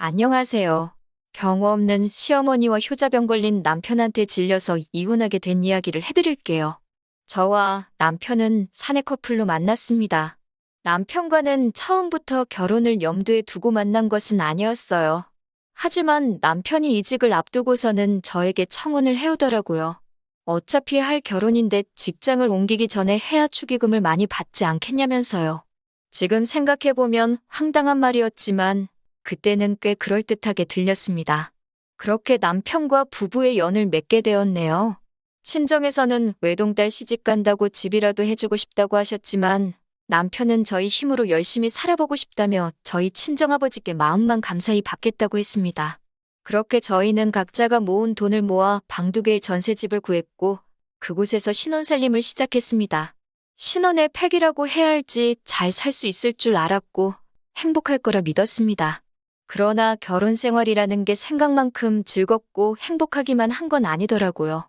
안녕하세요. 경우 없는 시어머니와 효자병 걸린 남편한테 질려서 이혼하게 된 이야기를 해드릴게요. 저와 남편은 사내 커플로 만났습니다. 남편과는 처음부터 결혼을 염두에 두고 만난 것은 아니었어요. 하지만 남편이 이직을 앞두고서는 저에게 청혼을 해오더라고요. 어차피 할 결혼인데 직장을 옮기기 전에 해야 축의금을 많이 받지 않겠냐면서요. 지금 생각해보면 황당한 말이었지만 그때는 꽤 그럴듯하게 들렸습니다. 그렇게 남편과 부부의 연을 맺게 되었네요. 친정에서는 외동딸 시집 간다고 집이라도 해주고 싶다고 하셨지만 남편은 저희 힘으로 열심히 살아보고 싶다며 저희 친정아버지께 마음만 감사히 받겠다고 했습니다. 그렇게 저희는 각자가 모은 돈을 모아 방 2개의 전셋집을 구했고 그곳에서 신혼살림을 시작했습니다. 신혼의 팩이라고 해야 할지 잘 살 수 있을 줄 알았고 행복할 거라 믿었습니다. 그러나 결혼 생활이라는 게 생각만큼 즐겁고 행복하기만 한 건 아니더라고요.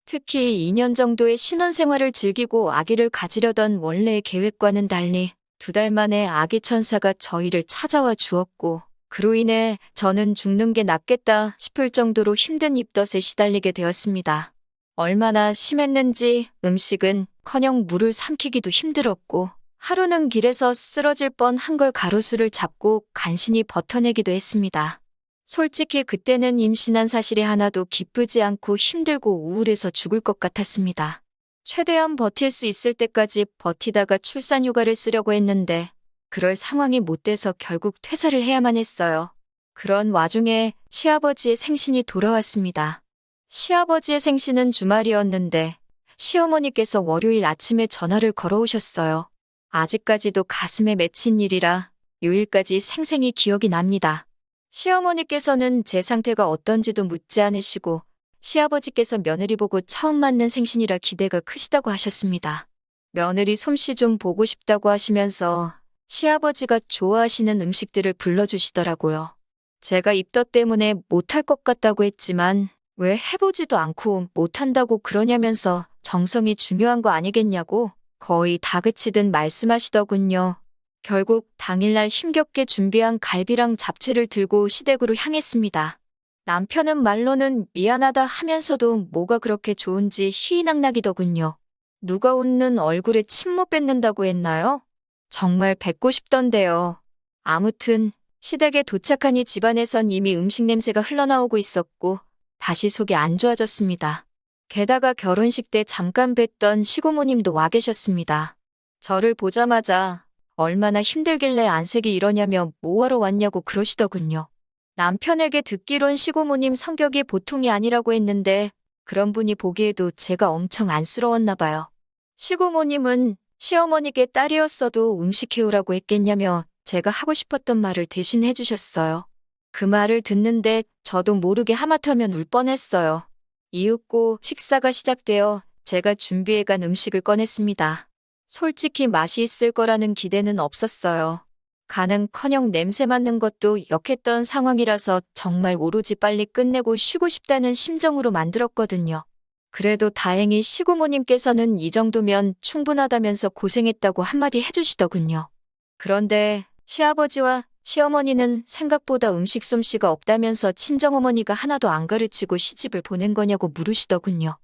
특히 2년 정도의 신혼생활을 즐기고 아기를 가지려던 원래의 계획과는 달리 2달 만에 아기 천사가 저희를 찾아와 주었고 그로 인해 저는 죽는 게 낫겠다 싶을 정도로 힘든 입덧에 시달리게 되었습니다. 얼마나 심했는지 음식은커녕 물을 삼키기도 힘들었고 하루는 길에서 쓰러질 뻔한 걸 가로수를 잡고 간신히 버텨내기도 했습니다. 솔직히 그때는 임신한 사실이 하나도 기쁘지 않고 힘들고 우울해서 죽을 것 같았습니다. 최대한 버틸 수 있을 때까지 버티다가 출산 휴가를 쓰려고 했는데 그럴 상황이 못 돼서 결국 퇴사를 해야만 했어요. 그런 와중에 시아버지의 생신이 돌아왔습니다. 시아버지의 생신은 주말이었는데 시어머니께서 월요일 아침에 전화를 걸어오셨어요. 아직까지도 가슴에 맺힌 일이라 요일까지 생생히 기억이 납니다. 시어머니께서는 제 상태가 어떤지도 묻지 않으시고 시아버지께서 며느리 보고 처음 맞는 생신이라 기대가 크시다고 하셨습니다. 며느리 솜씨 좀 보고 싶다고 하시면서 시아버지가 좋아하시는 음식들을 불러주시더라고요. 제가 입덧 때문에 못할 것 같다고 했지만 왜 해보지도 않고 못한다고 그러냐면서 정성이 중요한 거 아니겠냐고 거의 다그치듯 말씀하시더군요. 결국 당일날 힘겹게 준비한 갈비랑 잡채를 들고 시댁으로 향했습니다. 남편은 말로는 미안하다 하면서도 뭐가 그렇게 좋은지 희희낙낙이더군요. 누가 웃는 얼굴에 침 못 뱉는다고 했나요? 정말 뱉고 싶던데요. 아무튼 시댁에 도착하니 집안에선 이미 음식 냄새가 흘러나오고 있었고 다시 속이 안 좋아졌습니다. 게다가 결혼식 때 잠깐 뵀던 시고모님도 와 계셨습니다. 저를 보자마자 얼마나 힘들길래 안색이 이러냐며 뭐하러 왔냐고 그러시더군요. 남편에게 듣기론 시고모님 성격이 보통이 아니라고 했는데 그런 분이 보기에도 제가 엄청 안쓰러웠나 봐요. 시고모님은 시어머니께 딸이었어도 음식 해오라고 했겠냐며 제가 하고 싶었던 말을 대신 해주셨어요. 그 말을 듣는데 저도 모르게 하마터면 울 뻔했어요. 이윽고 식사가 시작되어 제가 준비해간 음식을 꺼냈습니다. 솔직히 맛이 있을 거라는 기대는 없었어요. 간은커녕 냄새 맡는 것도 역했던 상황이라서 정말 오로지 빨리 끝내고 쉬고 싶다는 심정으로 만들었거든요. 그래도 다행히 시고모님께서는 이 정도면 충분하다면서 고생했다고 한마디 해주시더군요. 그런데 시아버지와 시어머니는 생각보다 음식 솜씨가 없다면서 친정어머니가 하나도 안 가르치고 시집을 보낸 거냐고 물으시더군요.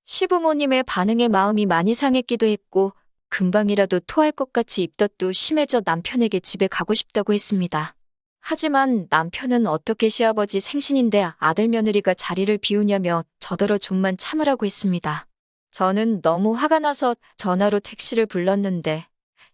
시부모님의 반응에 마음이 많이 상했기도 했고 금방이라도 토할 것 같이 입덧도 심해져 남편에게 집에 가고 싶다고 했습니다. 하지만 남편은 어떻게 시아버지 생신인데 아들 며느리가 자리를 비우냐며 저더러 좀만 참으라고 했습니다. 저는 너무 화가 나서 전화로 택시를 불렀는데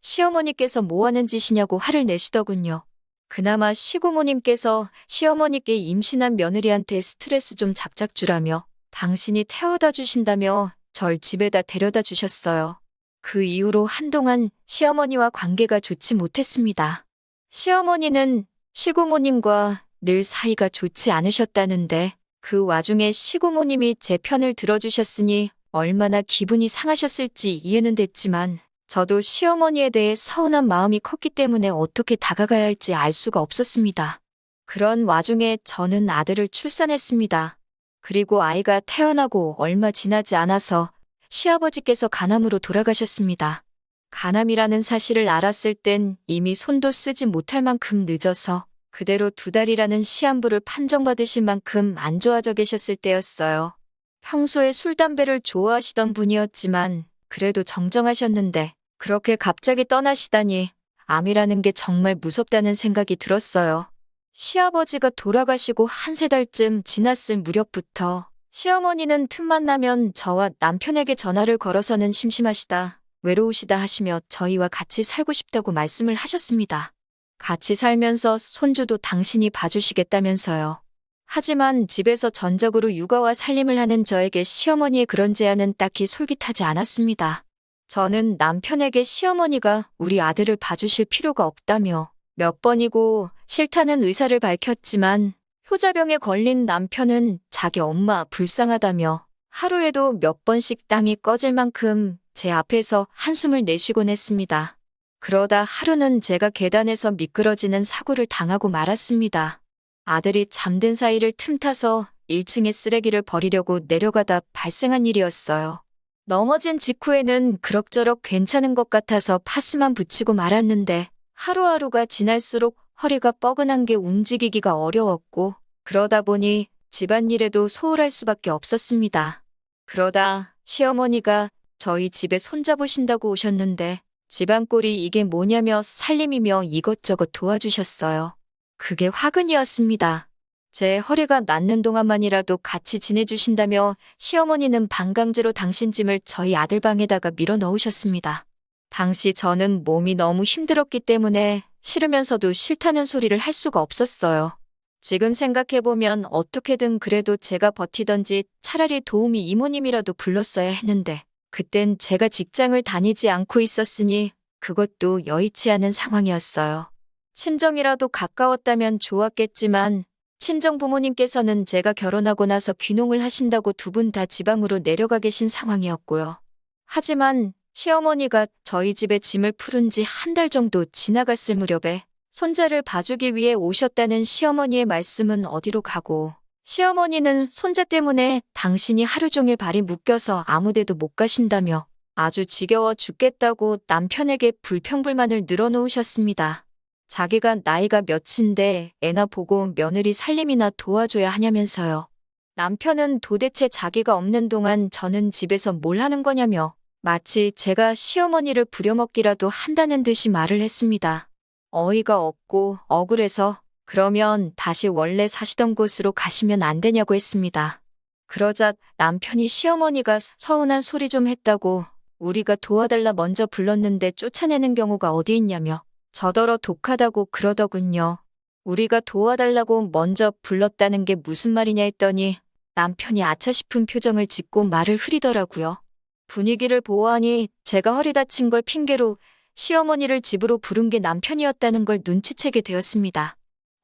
시어머니께서 뭐 하는 짓이냐고 화를 내시더군요. 그나마 시고모님께서 시어머니께 임신한 며느리한테 스트레스 좀 작작 주라며 당신이 태워다 주신다며 절 집에다 데려다 주셨어요. 그 이후로 한동안 시어머니와 관계가 좋지 못했습니다. 시어머니는 시고모님과 늘 사이가 좋지 않으셨다는데 그 와중에 시고모님이 제 편을 들어주셨으니 얼마나 기분이 상하셨을지 이해는 됐지만 저도 시어머니에 대해 서운한 마음이 컸기 때문에 어떻게 다가가야 할지 알 수가 없었습니다. 그런 와중에 저는 아들을 출산했습니다. 그리고 아이가 태어나고 얼마 지나지 않아서 시아버지께서 간암으로 돌아가셨습니다. 간암이라는 사실을 알았을 땐 이미 손도 쓰지 못할 만큼 늦어서 그대로 2달이라는 시한부를 판정받으실 만큼 안 좋아져 계셨을 때였어요. 평소에 술, 담배를 좋아하시던 분이었지만 그래도 정정하셨는데 그렇게 갑자기 떠나시다니 암이라는 게 정말 무섭다는 생각이 들었어요. 시아버지가 돌아가시고 한 3달쯤 지났을 무렵부터 시어머니는 틈만 나면 저와 남편에게 전화를 걸어서는 심심하시다, 외로우시다 하시며 저희와 같이 살고 싶다고 말씀을 하셨습니다. 같이 살면서 손주도 당신이 봐주시겠다면서요. 하지만 집에서 전적으로 육아와 살림을 하는 저에게 시어머니의 그런 제안은 딱히 솔깃하지 않았습니다. 저는 남편에게 시어머니가 우리 아들을 봐주실 필요가 없다며 몇 번이고 싫다는 의사를 밝혔지만 효자병에 걸린 남편은 자기 엄마 불쌍하다며 하루에도 몇 번씩 땅이 꺼질 만큼 제 앞에서 한숨을 내쉬곤 했습니다. 그러다 하루는 제가 계단에서 미끄러지는 사고를 당하고 말았습니다. 아들이 잠든 사이를 틈타서 1층에 쓰레기를 버리려고 내려가다 발생한 일이었어요. 넘어진 직후에는 그럭저럭 괜찮은 것 같아서 파스만 붙이고 말았는데 하루하루가 지날수록 허리가 뻐근한 게 움직이기가 어려웠고 그러다 보니 집안일에도 소홀할 수밖에 없었습니다. 그러다 시어머니가 저희 집에 손잡으신다고 오셨는데 집안 꼴이 이게 뭐냐며 살림이며 이것저것 도와주셨어요. 그게 화근이었습니다. 제 허리가 낫는 동안만이라도 같이 지내주신다며 시어머니는 반강제로 당신 짐을 저희 아들 방에다가 밀어 넣으셨습니다. 당시 저는 몸이 너무 힘들었기 때문에 싫으면서도 싫다는 소리를 할 수가 없었어요. 지금 생각해보면 어떻게든 그래도 제가 버티던지 차라리 도우미 이모님이라도 불렀어야 했는데 그땐 제가 직장을 다니지 않고 있었으니 그것도 여의치 않은 상황이었어요. 친정이라도 가까웠다면 좋았겠지만 친정 부모님께서는 제가 결혼하고 나서 귀농을 하신다고 2분 다 지방으로 내려가 계신 상황이었고요. 하지만 시어머니가 저희 집에 짐을 풀은 지 1달 정도 지나갔을 무렵에 손자를 봐주기 위해 오셨다는 시어머니의 말씀은 어디로 가고 시어머니는 손자 때문에 당신이 하루 종일 발이 묶여서 아무데도 못 가신다며 아주 지겨워 죽겠다고 남편에게 불평불만을 늘어놓으셨습니다. 자기가 나이가 몇인데 애나 보고 며느리 살림이나 도와줘야 하냐면서요. 남편은 도대체 자기가 없는 동안 저는 집에서 뭘 하는 거냐며 마치 제가 시어머니를 부려먹기라도 한다는 듯이 말을 했습니다. 어이가 없고 억울해서 그러면 다시 원래 사시던 곳으로 가시면 안 되냐고 했습니다. 그러자 남편이 시어머니가 서운한 소리 좀 했다고 우리가 도와달라 먼저 불렀는데 쫓아내는 경우가 어디 있냐며 저더러 독하다고 그러더군요. 우리가 도와달라고 먼저 불렀다는 게 무슨 말이냐 했더니 남편이 아차 싶은 표정을 짓고 말을 흐리더라고요. 분위기를 보아하니 제가 허리 다친 걸 핑계로 시어머니를 집으로 부른 게 남편이었다는 걸 눈치채게 되었습니다.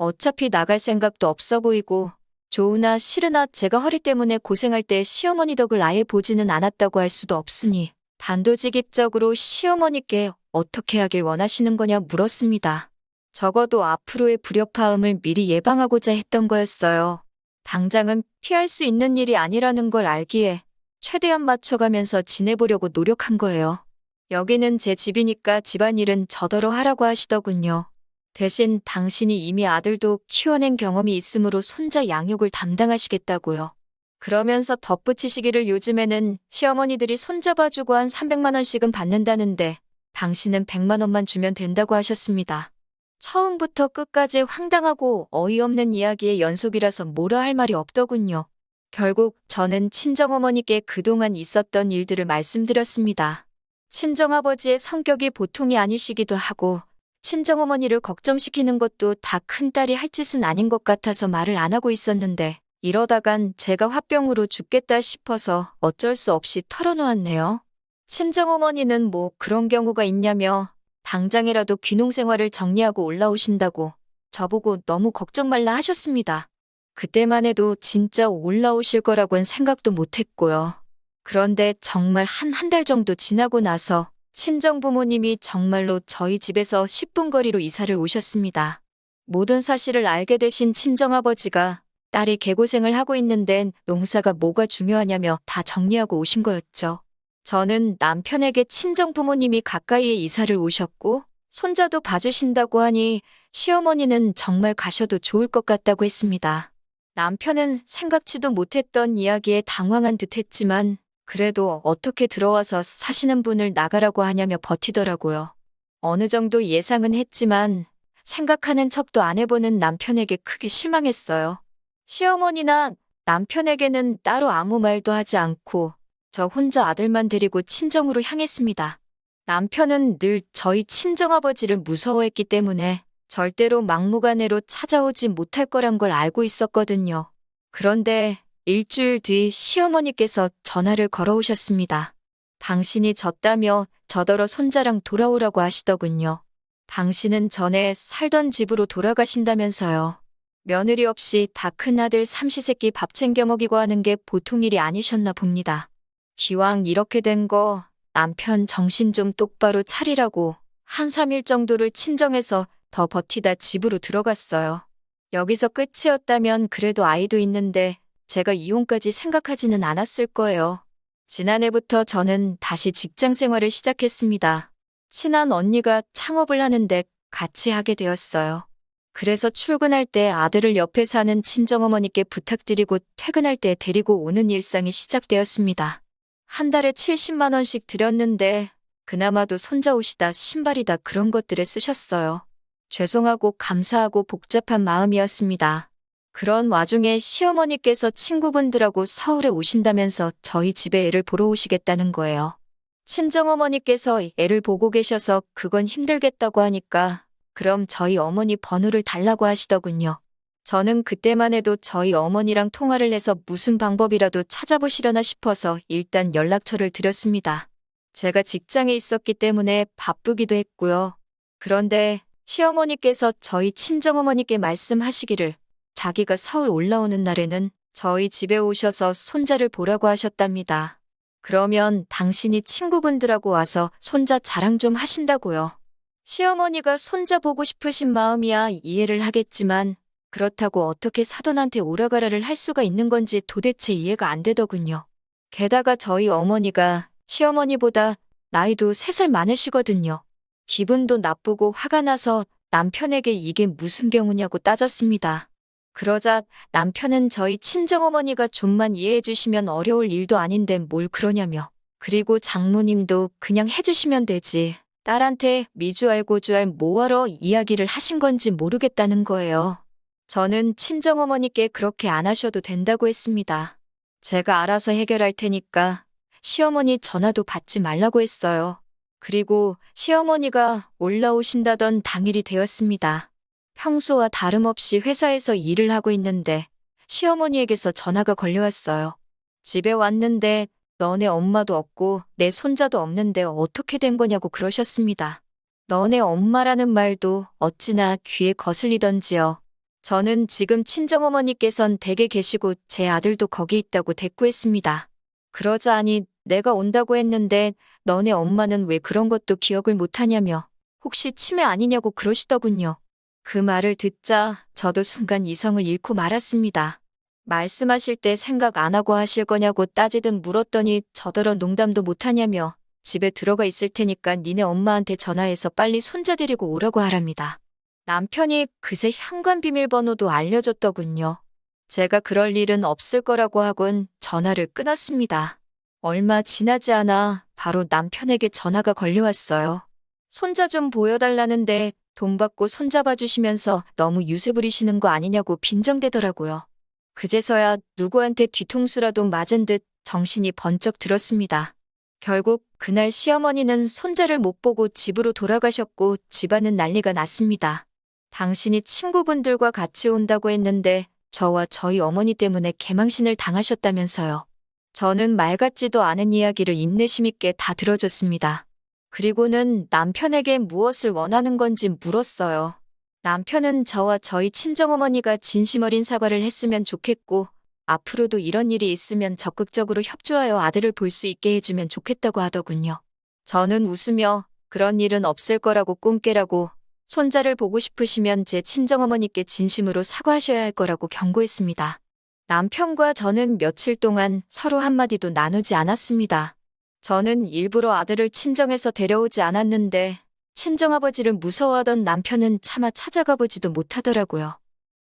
어차피 나갈 생각도 없어 보이고 좋으나 싫으나 제가 허리 때문에 고생할 때 시어머니 덕을 아예 보지는 않았다고 할 수도 없으니 단도직입적으로 시어머니께 어떻게 하길 원하시는 거냐 물었습니다. 적어도 앞으로의 불협화음을 미리 예방하고자 했던 거였어요. 당장은 피할 수 있는 일이 아니라는 걸 알기에 최대한 맞춰가면서 지내보려고 노력한 거예요. 여기는 제 집이니까 집안일은 저더러 하라고 하시더군요. 대신 당신이 이미 아들도 키워낸 경험이 있으므로 손자 양육을 담당하시겠다고요. 그러면서 덧붙이시기를 요즘에는 시어머니들이 손잡아주고 한 300만 원씩은 받는다는데 당신은 100만 원만 주면 된다고 하셨습니다. 처음부터 끝까지 황당하고 어이없는 이야기의 연속이라서 뭐라 할 말이 없더군요. 결국 저는 친정어머니께 그동안 있었던 일들을 말씀드렸습니다. 친정아버지의 성격이 보통이 아니시기도 하고 친정어머니를 걱정시키는 것도 다 큰딸이 할 짓은 아닌 것 같아서 말을 안 하고 있었는데 이러다간 제가 화병으로 죽겠다 싶어서 어쩔 수 없이 털어놓았네요. 친정어머니는 뭐 그런 경우가 있냐며 당장이라도 귀농생활을 정리하고 올라오신다고 저보고 너무 걱정 말라 하셨습니다. 그때만 해도 진짜 올라오실 거라고는 생각도 못했고요. 그런데 정말 한 달 정도 지나고 나서 친정부모님이 정말로 저희 집에서 10분 거리로 이사를 오셨습니다. 모든 사실을 알게 되신 친정아버지가 딸이 개고생을 하고 있는데 농사가 뭐가 중요하냐며 다 정리하고 오신 거였죠. 저는 남편에게 친정부모님이 가까이에 이사를 오셨고 손자도 봐주신다고 하니 시어머니는 정말 가셔도 좋을 것 같다고 했습니다. 남편은 생각지도 못했던 이야기에 당황한 듯 했지만 그래도 어떻게 들어와서 사시는 분을 나가라고 하냐며 버티더라고요. 어느 정도 예상은 했지만 생각하는 척도 안 해보는 남편에게 크게 실망했어요. 시어머니나 남편에게는 따로 아무 말도 하지 않고 저 혼자 아들만 데리고 친정으로 향했습니다. 남편은 늘 저희 친정아버지를 무서워했기 때문에 절대로 막무가내로 찾아오지 못할 거란 걸 알고 있었거든요. 그런데 일주일 뒤 시어머니께서 전화를 걸어오셨습니다. 당신이 졌다며 저더러 손자랑 돌아오라고 하시더군요. 당신은 전에 살던 집으로 돌아가신다면서요. 며느리 없이 다 큰 아들 삼시세끼 밥 챙겨 먹이고 하는 게 보통 일이 아니셨나 봅니다. 기왕 이렇게 된 거 남편 정신 좀 똑바로 차리라고 한 3일 정도를 친정에서 더 버티다 집으로 들어갔어요. 여기서 끝이었다면 그래도 아이도 있는데 제가 이혼까지 생각하지는 않았을 거예요. 지난해부터 저는 다시 직장 생활을 시작했습니다. 친한 언니가 창업을 하는데 같이 하게 되었어요. 그래서 출근할 때 아들을 옆에 사는 친정어머니께 부탁드리고 퇴근할 때 데리고 오는 일상이 시작되었습니다. 한 달에 70만 원씩 드렸는데 그나마도 손자 옷이다 신발이다 그런 것들에 쓰셨어요. 죄송하고 감사하고 복잡한 마음이었습니다. 그런 와중에 시어머니께서 친구분들하고 서울에 오신다면서 저희 집에 애를 보러 오시겠다는 거예요. 친정어머니께서 애를 보고 계셔서 그건 힘들겠다고 하니까 그럼 저희 어머니 번호를 달라고 하시더군요. 저는 그때만 해도 저희 어머니랑 통화를 해서 무슨 방법이라도 찾아보시려나 싶어서 일단 연락처를 드렸습니다. 제가 직장에 있었기 때문에 바쁘기도 했고요. 그런데 시어머니께서 저희 친정어머니께 말씀하시기를 자기가 서울 올라오는 날에는 저희 집에 오셔서 손자를 보라고 하셨답니다. 그러면 당신이 친구분들하고 와서 손자 자랑 좀 하신다고요. 시어머니가 손자 보고 싶으신 마음이야 이해를 하겠지만 그렇다고 어떻게 사돈한테 오라가라를 할 수가 있는 건지 도대체 이해가 안 되더군요. 게다가 저희 어머니가 시어머니보다 나이도 3살 많으시거든요. 기분도 나쁘고 화가 나서 남편에게 이게 무슨 경우냐고 따졌습니다. 그러자 남편은 저희 친정어머니가 좀만 이해해 주시면 어려울 일도 아닌데 뭘 그러냐며. 그리고 장모님도 그냥 해주시면 되지. 딸한테 미주알 고주알 뭐하러 이야기를 하신 건지 모르겠다는 거예요. 저는 친정어머니께 그렇게 안 하셔도 된다고 했습니다. 제가 알아서 해결할 테니까 시어머니 전화도 받지 말라고 했어요. 그리고 시어머니가 올라오신다던 당일이 되었습니다. 평소와 다름없이 회사에서 일을 하고 있는데 시어머니에게서 전화가 걸려왔어요. 집에 왔는데 너네 엄마도 없고 내 손자도 없는데 어떻게 된 거냐고 그러셨습니다. 너네 엄마라는 말도 어찌나 귀에 거슬리던지요. 저는 지금 친정어머니께선 댁에 계시고 제 아들도 거기 있다고 대꾸했습니다. 그러자 아니 내가 온다고 했는데 너네 엄마는 왜 그런 것도 기억을 못하냐며 혹시 치매 아니냐고 그러시더군요. 그 말을 듣자 저도 순간 이성을 잃고 말았습니다. 말씀하실 때 생각 안 하고 하실 거냐고 따지듯 물었더니 저더러 농담도 못하냐며 집에 들어가 있을 테니까 니네 엄마한테 전화해서 빨리 손자 데리고 오라고 하랍니다. 남편이 그새 현관 비밀번호도 알려줬더군요. 제가 그럴 일은 없을 거라고 하곤 전화를 끊었습니다. 얼마 지나지 않아 바로 남편에게 전화가 걸려왔어요. 손자 좀 보여달라는데 돈 받고 손잡아 주시면서 너무 유세 부리시는 거 아니냐고 빈정대더라고요. 그제서야 누구한테 뒤통수라도 맞은 듯 정신이 번쩍 들었습니다. 결국 그날 시어머니는 손자를 못 보고 집으로 돌아가셨고 집안은 난리가 났습니다. 당신이 친구분들과 같이 온다고 했는데 저와 저희 어머니 때문에 개망신을 당하셨다면서요. 저는 말 같지도 않은 이야기를 인내심 있게 다 들어줬습니다. 그리고는 남편에게 무엇을 원하는 건지 물었어요. 남편은 저와 저희 친정어머니가 진심 어린 사과를 했으면 좋겠고 앞으로도 이런 일이 있으면 적극적으로 협조하여 아들을 볼 수 있게 해주면 좋겠다고 하더군요. 저는 웃으며 그런 일은 없을 거라고 꿈깨라고 손자를 보고 싶으시면 제 친정어머니께 진심으로 사과하셔야 할 거라고 경고했습니다. 남편과 저는 며칠 동안 서로 한마디도 나누지 않았습니다. 저는 일부러 아들을 친정에서 데려오지 않았는데 친정아버지를 무서워하던 남편은 차마 찾아가 보지도 못하더라고요.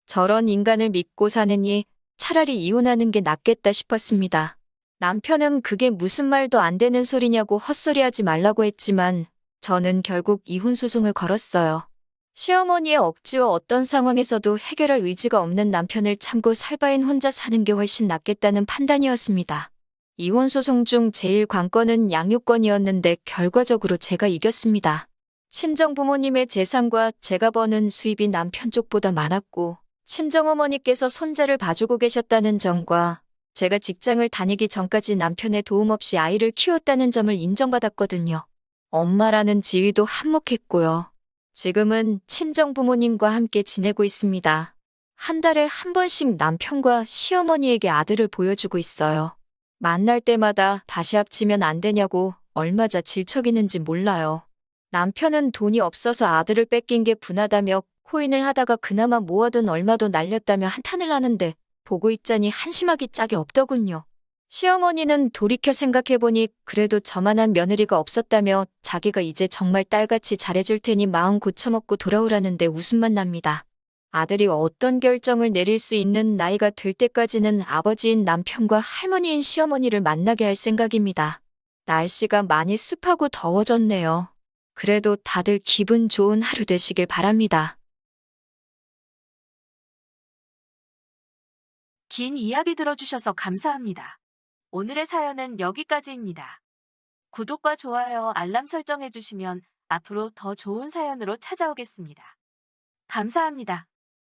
저런 인간을 믿고 사느니 차라리 이혼하는 게 낫겠다 싶었습니다. 남편은 그게 무슨 말도 안 되는 소리냐고 헛소리하지 말라고 했지만 저는 결국 이혼 소송을 걸었어요. 시어머니의 억지와 어떤 상황에서도 해결할 의지가 없는 남편을 참고 살 바엔 혼자 사는 게 훨씬 낫겠다는 판단이었습니다. 이혼 소송 중 제일 관건은 양육권이었는데 결과적으로 제가 이겼습니다. 친정 부모님의 재산과 제가 버는 수입이 남편 쪽보다 많았고 친정어머니께서 손자를 봐주고 계셨다는 점과 제가 직장을 다니기 전까지 남편의 도움 없이 아이를 키웠다는 점을 인정받았거든요. 엄마라는 지위도 한몫했고요. 지금은 친정 부모님과 함께 지내고 있습니다. 한 달에 한 번씩 남편과 시어머니에게 아들을 보여주고 있어요. 만날 때마다 다시 합치면 안 되냐고 얼마자 질척이는지 몰라요. 남편은 돈이 없어서 아들을 뺏긴 게 분하다며 코인을 하다가 그나마 모아둔 얼마도 날렸다며 한탄을 하는데 보고 있자니 한심하기 짝이 없더군요. 시어머니는 돌이켜 생각해보니 그래도 저만한 며느리가 없었다며 자기가 이제 정말 딸같이 잘해줄 테니 마음 고쳐먹고 돌아오라는데 웃음만 납니다. 아들이 어떤 결정을 내릴 수 있는 나이가 될 때까지는 아버지인 남편과 할머니인 시어머니를 만나게 할 생각입니다. 날씨가 많이 습하고 더워졌네요. 그래도 다들 기분 좋은 하루 되시길 바랍니다. 긴 이야기 들어주셔서 감사합니다. 오늘의 사연은 여기까지입니다. 구독과 좋아요, 알람 설정해주시면 앞으로 더 좋은 사연으로 찾아오겠습니다. 감사합니다.